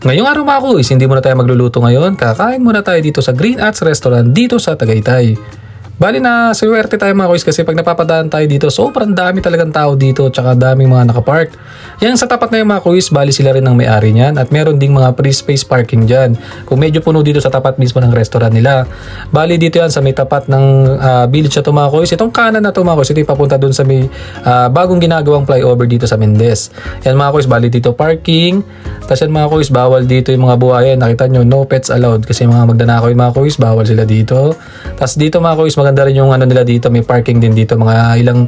Ngayong araw mga kuys, hindi muna tayo magluluto ngayon. Kakain muna tayo dito sa Green Ats Restaurant dito sa Tagaytay. Bali na swerte tayo mga kuys kasi pag napapadaan tayo dito, sobrang dami talagang tao dito tsaka daming mga nakapark. Yan sa tapat na yung mga kuys, bali sila rin ang may-ari niyan at meron ding mga free space parking dyan. Kung medyo puno dito sa tapat mismo ng restaurant nila. Bali dito yan sa may tapat ng village na to mga kuys. Itong kanan na to mga kuys, ito yung papunta dun sa may bagong ginagawang flyover dito sa Mendez. Yan mga kuys, bali dito parking. Tapos yan mga kuys, bawal dito yung mga buhayan. Nakita nyo, no pets allowed kasi mga magdanakaw yung mga kuys, bawal sila dito. Tapos dito mga kuys, maganda rin yung ano nila dito, may parking din dito, mga ilang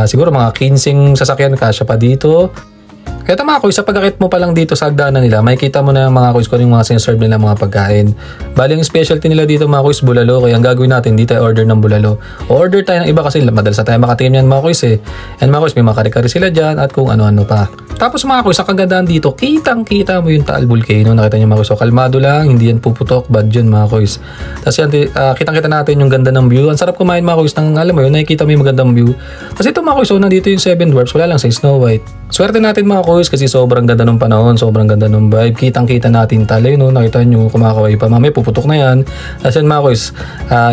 siguro mga 15 sasakyan kasya pa dito. Kaya mga kuys, sa pag-akit mo pa lang dito sa hagdanan nila, makikita mo na mga kuys kung yung mga sinaserve nila mga pagkain. Bali yung specialty nila dito mga kuys, bulalo. Kaya ang gagawin natin, dito tayo order ng bulalo. Order tayo ng iba kasi madalas na tayo makatingin yan mga kuys eh. And mga kuys, may mga kare-kare sila dyan at kung ano-ano pa. Tapos mga kuys, ang kagandaan dito, kitang-kita mo yung Taal Volcano. Nakita nyo mga kuys, so kalmado lang, hindi yan puputok, bad yun mga kuys. Tapos yan, kitang-kita natin yung ganda ng view. Ang sarap kumain mga kuys, alam mo yun, nakikita mo yung magandang view. Kasi ito mga kuys, so nandito yung Seven Dwarfs, wala lang sa Snow White. Swerte natin mga kuys kasi sobrang ganda ng panahon, sobrang ganda ng vibe. Kitang-kita natin talay, no? Nakita nyo, kumakaway pa. Mamaya puputok na yan. Tapos yan mga kuys,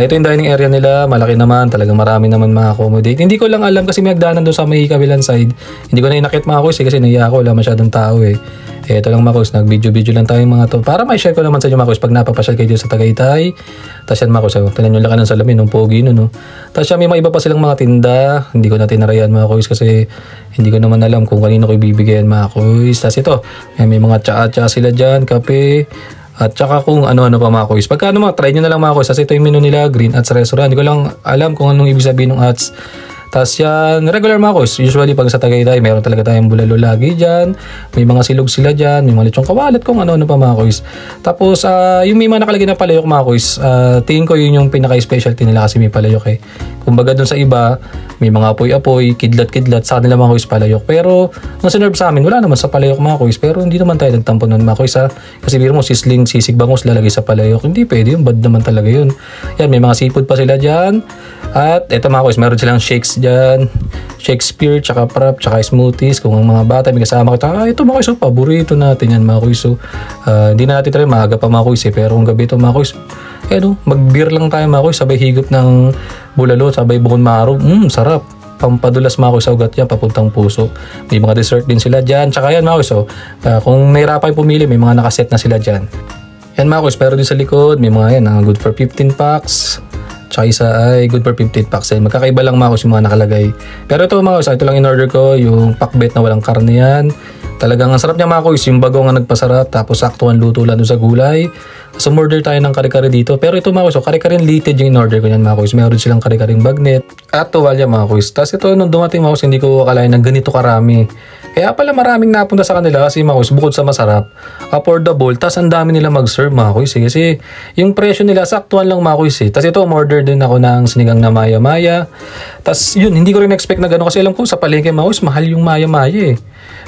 ito yung dining area nila, malaki naman, talagang marami naman ma-accommodate. Hindi ko lang alam kasi may hagdanan doon sa may kabilang side. Hindi ko na inakit mga kuys kasi naiya ako, wala masyadong tao eh. Ito lang mga kuys, nag-video-video lang tayo mga to. Para may share ko naman sa inyo mga kuys pag napapasyal kayo dito sa Tagaytay. Tapos yan mga kuys, tignan nyo laki ng salamin, ng pogi no. Tapos yan, may mga iba pa silang mga tinda. Hindi ko na tinarayan mga kuys kasi hindi ko naman alam kung kanino ko ibibigyan mga kuys. Tapos ito, may mga tsa-tsa sila dyan, kape. At saka kung ano-ano pa mga kuys. Pagka ano mga, try nyo na lang mga kuys. Kasi ito yung menu nila, Green Ats Restaurant. Hindi ko lang alam kung anong ibig sabihin ng Ats. Tapos yan, regular mga kuys. Usually pag sa Tagaytay, meron talaga tayong bulalo lagi dyan. May mga silog sila dyan. May mga lechong kawalat kung ano-ano pa mga kuys. Tapos yung may mga nakalagay na palayok mga kuys, tingin ko yun yung pinaka-specialty nila kasi may palayok eh. Kumbaga dun sa iba, may mga apoy-apoy, kidlat-kidlat, sa kanila mga kuys palayok. Pero nung sinerve sa amin, wala naman sa palayok mga kuys. Pero hindi naman tayo nagtampo nun mga kuys ha. Kasi biro mo, sisling, sisig bangus, lalagay sa palayok. Hindi pwede yun, bad naman talaga yun. Yan, may mga seafood pa sila dyan. At eto mga kuys, meron silang shakes dyan. Shakespeare, tsaka prop, tsaka smoothies. Kung ang mga bata, may kasama kita, ito mga kuys, so, paborito natin yan mga kuys. So, hindi na natin tayo maaga pa mga kuys eh. Pero kung gabi ito mga kuys, mag-beer lang tayo mga kuys, sabay higop ng bulalo, sabay bukon maro. Sarap. Pampadulas mga kuys sa ugat yan, papuntang puso. May mga dessert din sila dyan. Tsaka yan mga kuys, so, kung nahirapan pumili, may mga nakaset na sila dyan. Yan mga kuys, pero din sa likod, may mga yan, good for 15 packs. Tsaka isa ay good for 15 packs. Magkakaiba lang mga kuys yung mga nakalagay. Pero ito mga kuys, ito lang in-order ko, yung pakbet na walang karne yan. Talagang ang sarap niya mga kuys, yung bagong ang nagpasarap, tapos sakto ang luto lang doon sa gulay. So order tayo ng kare-kare dito. Pero ito mga kuys, so kare-kare litid yung in-order ko yan mga kuys. Meron silang kare-kareng bagnet at tuwalya mga kuys. Tapos ito nung dumating mga kuys, hindi ko akalain na ganito karami. Kaya pala maraming napunta sa kanila kasi mga kuys, bukod sa masarap, affordable, tas ang dami nila mag-serve mga kuys eh. Kasi yung presyo nila saktuan lang mga kuys eh. Tas ito, umorder din ako ng sinigang na maya-maya. Tas yun, hindi ko rin expect na gano'n kasi alam ko sa palengke mga kuys, mahal yung maya-maya eh.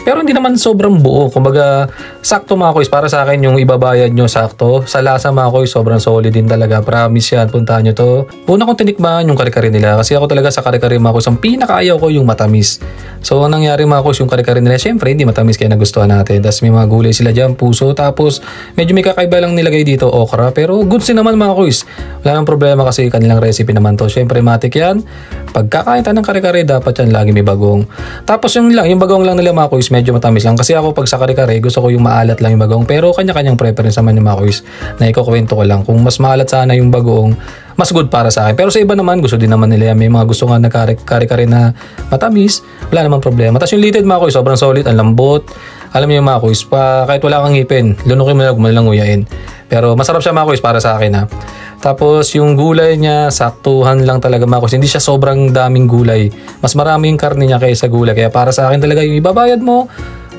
Pero hindi naman sobrang buo. Kumbaga, sakto mga kuys, para sa akin yung ibabayad nyo sakto. Sa lasa mga kuys, sobrang solid din talaga. Promise yan, puntahan nyo to. Una kong tinikman yung kare-kare nila. Kasi ako talaga sa kare-kare mga kuys, ang pinakaayaw ko yung matamis. So, ang nangyari mga kuys, yung kare-kare nila, syempre, hindi matamis kaya nagustuhan natin. Tapos may mga gulay sila dyan, puso. Tapos, medyo may kakaiba lang nilagay dito, okra. Pero goods din naman mga kuys. Wala nang problema kasi kanilang recipe naman to. Syempre, matik yan. Pagkakain tayo ng kare-kare, dapat yan lagi may bagong. Tapos yung bagong lang nila mga kuys, medyo matamis lang. Kasi ako pag sa kare-kare, gusto ko yung maalat lang yung bagong. Pero kanya-kanyang preference naman yung mga kuys na ikukwento ko lang. Kung mas maalat sana yung bagong, mas good para sa akin. Pero sa iba naman, gusto din naman nila yan. May mga gusto nga na kare-kare na matamis, wala naman problema. Tapos yung litid mga kuys, sobrang solid, ang lambot. Alam niyo yung mga kuys, kahit wala kang ngipin, lunukin mo lang nguyain. Pero masarap siya mga kuys para sa akin ha. Tapos yung gulay niya, saktuhan lang talaga mga kuys. Hindi siya sobrang daming gulay. Mas marami yung karne niya kaysa gulay. Kaya para sa akin talaga yung ibabayad mo,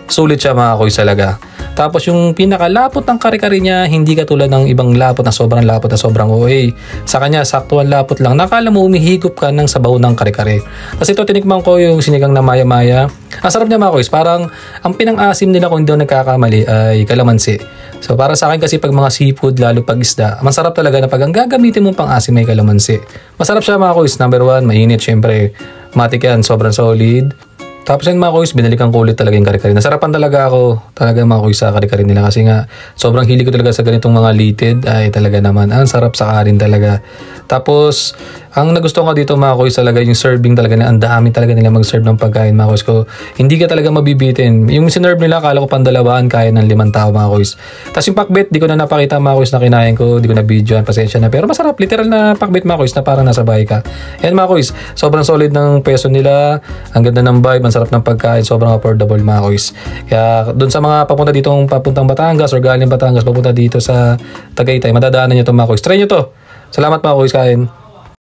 sulit siya mga kuys talaga. Tapos yung pinakalapot ng kare-kare niya, hindi katulad ng ibang lapot na sobrang OA. Sa kanya, saktuhan lapot lang. Nakala mo umihigop ka ng sabaw ng kare-kare. Kasi ito tinikman ko yung sinigang na maya-maya. Ang sarap niya mga kuys. Parang ang pinang-asim nila kung hindi ako nagkakamali ay kalamansi. So para sa akin kasi pag mga seafood, lalo pag isda, masarap talaga na pag ang gagamitin mong pang-asim may kalamansi. Masarap siya mga kuys. Number 1, mainit syempre. Matik yan, sobrang solid. Tapos yun mga kuys, binalikan ko ulit talaga yung kare-kare. Nasarapan talaga ako talaga mga kuys sa kare-kare nila kasi nga sobrang hilig ko talaga sa ganitong mga litid. Ay talaga naman, ang sarap sa kanin talaga. Tapos ang nagustuhan ko dito mga kuys talaga yung serving talaga na ang dami talaga nila mag-serve ng pagkain mga kuys ko. Hindi ka talaga mabibitin. Yung sinerve nila akala ko pandalawaan kaya ng 5 tao mga kuys. Tapos yung pakbet di ko na napakita mga kuys na kinain ko, di ko na videoan, pasensya na. Pero masarap, literal na pakbet mga kuys na parang nasa bahay ka. Yan mga kuys, sobrang solid ng peso nila. Ang ganda ng vibe, ang sarap ng pagkain, sobrang affordable mga kuys. Kaya doon sa mga papunta dito papuntang Batangas or galing Batangas papunta dito sa Tagaytay, madadaanan nyo to mga kuys. Try nyo to. Salamat mga kuys, kain.